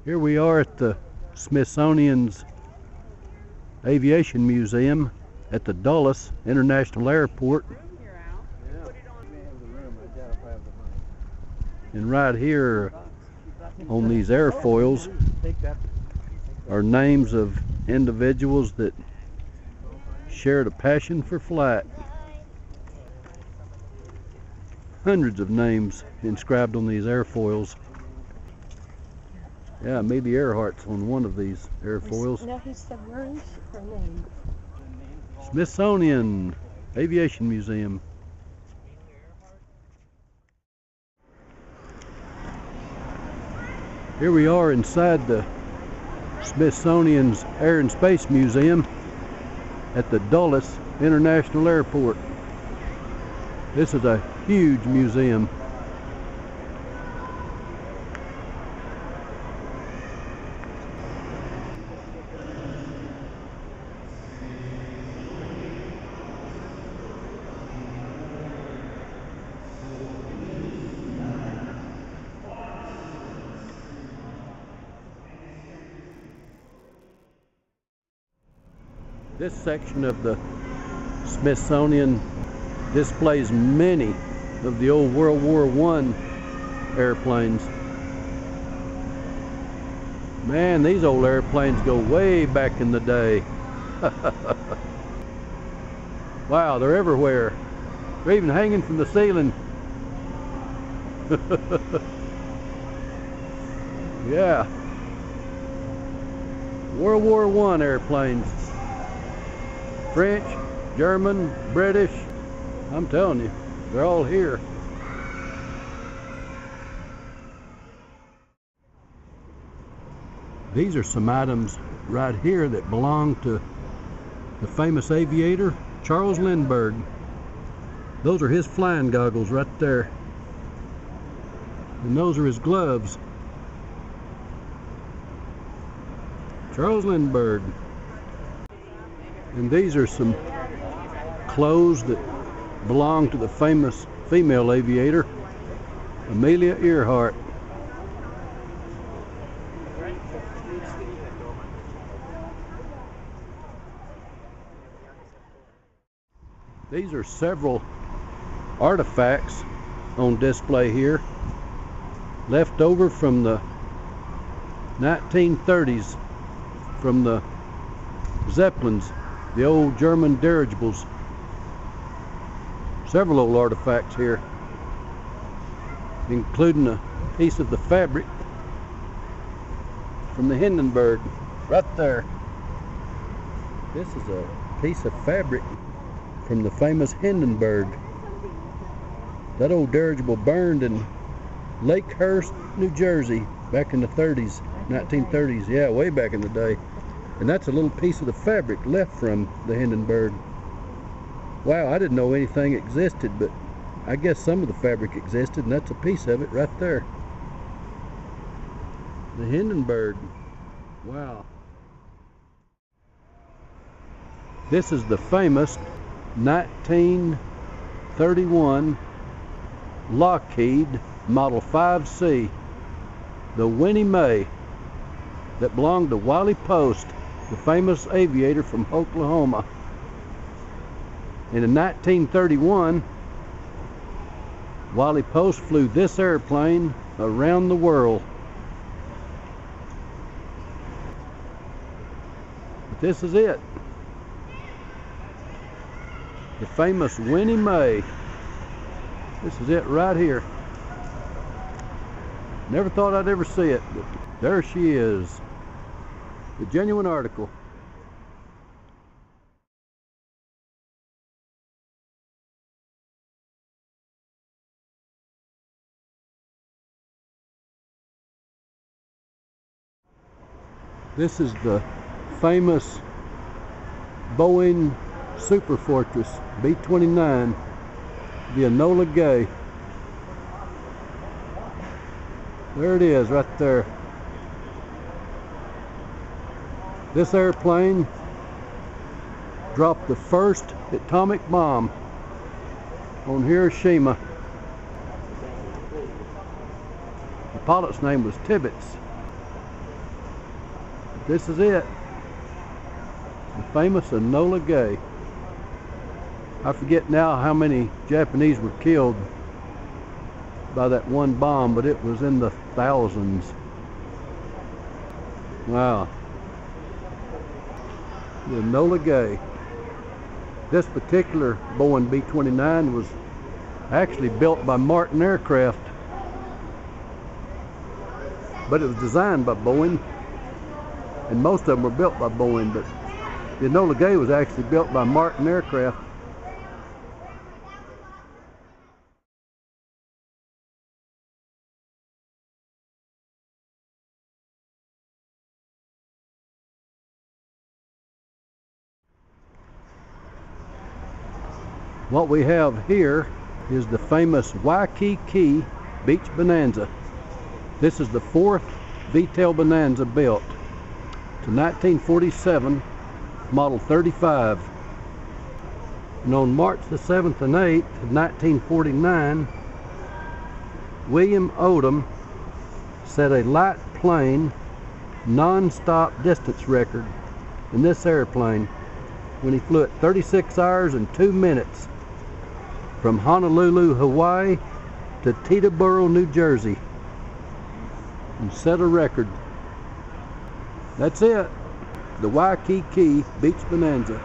Here we are at the Smithsonian's Aviation Museum at the Dulles International Airport. And right here on these airfoils are names of individuals that shared a passion for flight. Hundreds of names inscribed on these airfoils. Yeah, maybe Earhart's on one of these airfoils. No, he said, where is her name? Smithsonian Aviation Museum. Here we are inside the Smithsonian's Air and Space Museum at the Dulles International Airport. This is a huge museum. This section of the Smithsonian displays many of the old World War I airplanes. Man, these old airplanes go way back in the day. Wow, they're everywhere. They're even hanging from the ceiling. Yeah. World War I airplanes. French, German, British, I'm telling you, they're all here. These are some items right here that belong to the famous aviator, Charles Lindbergh. Those are his flying goggles right there. And those are his gloves. Charles Lindbergh. And these are some clothes that belong to the famous female aviator, Amelia Earhart. These are several artifacts on display here, left over from the 1930s from the Zeppelins, the old German dirigibles. Several old artifacts here, including a piece of the fabric from the Hindenburg right there. This is a piece of fabric from the famous Hindenburg. That old dirigible burned in Lakehurst, New Jersey back in the 30s, 1930s, yeah, way back in the day. And that's a little piece of the fabric left from the Hindenburg. Wow, I didn't know anything existed, but I guess some of the fabric existed, and that's a piece of it right there. The Hindenburg. Wow. This is the famous 1931 Lockheed Model 5C, the Winnie Mae, that belonged to Wiley Post, the famous aviator from Oklahoma. And in 1931, Wiley Post flew this airplane around the world. But this is it. The famous Winnie Mae. This is it right here. Never thought I'd ever see it, but there she is. The genuine article. This is the famous Boeing Super Fortress B-29, the Enola Gay. There it is right there. This airplane dropped the first atomic bomb on Hiroshima. The pilot's name was Tibbets. This is it. The famous Enola Gay. I forget now how many Japanese were killed by that one bomb, but it was in the thousands. Wow. The Enola Gay. This particular Boeing B-29 was actually built by Martin Aircraft, but it was designed by Boeing, and most of them were built by Boeing, but the Enola Gay was actually built by Martin Aircraft. What we have here is the famous Waikiki Beach Bonanza. This is the 4th V-tail Bonanza built to 1947, model 35. And on March the 7th and 8th of 1949, William Odom set a light plane non-stop distance record in this airplane when he flew at 36 hours and 2 minutes from Honolulu, Hawaii to Teterboro, New Jersey, and set a record. That's it. The Waikiki Beach Bonanza.